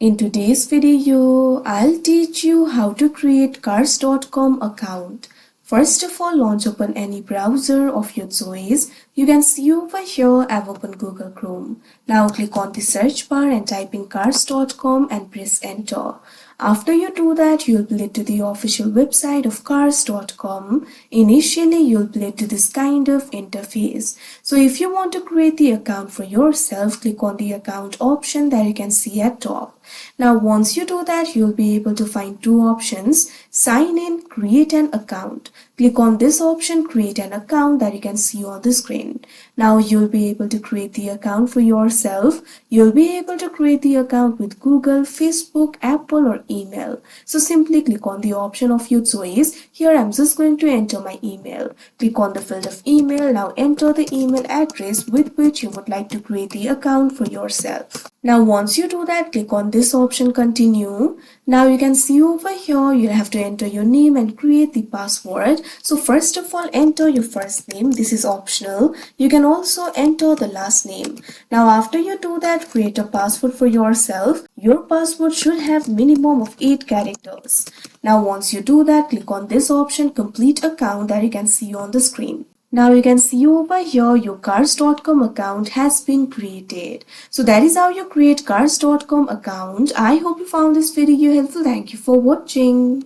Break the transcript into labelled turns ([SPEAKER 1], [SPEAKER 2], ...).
[SPEAKER 1] In today's video, I'll teach you how to create cars.com account. First of all, launch open any browser of your choice. You can see over here I've opened Google Chrome. Now click on the search bar and type in cars.com and press enter. After you do that, you'll be led to the official website of cars.com. Initially, you'll be led to this kind of interface. So if you want to create the account for yourself, click on the account option that you can see at top. Now once you do that, you'll be able to find two options: sign in, create an account. Click on this option, create an account, that you can see on the screen. Now you'll be able to create the account for yourself. You'll be able to create the account with Google, Facebook, Apple or email. So simply click on the option of your choice. Here I'm just going to enter my email. Click on the field of email. Now enter the email address with which you would like to create the account for yourself. Now once you do that, click on this option, continue. Now you can see over here you'll have to enter your name and create the password. So first of all, enter your first name. This is optional. You can also enter the last name. Now after you do that, create a password for yourself. Your password should have minimum of 8 characters. Now once you do that, click on this option, complete account, that you can see on the screen. Now you can see over here your cars.com account has been created. So that is how you create cars.com account. I hope you found this video helpful. Thank you for watching.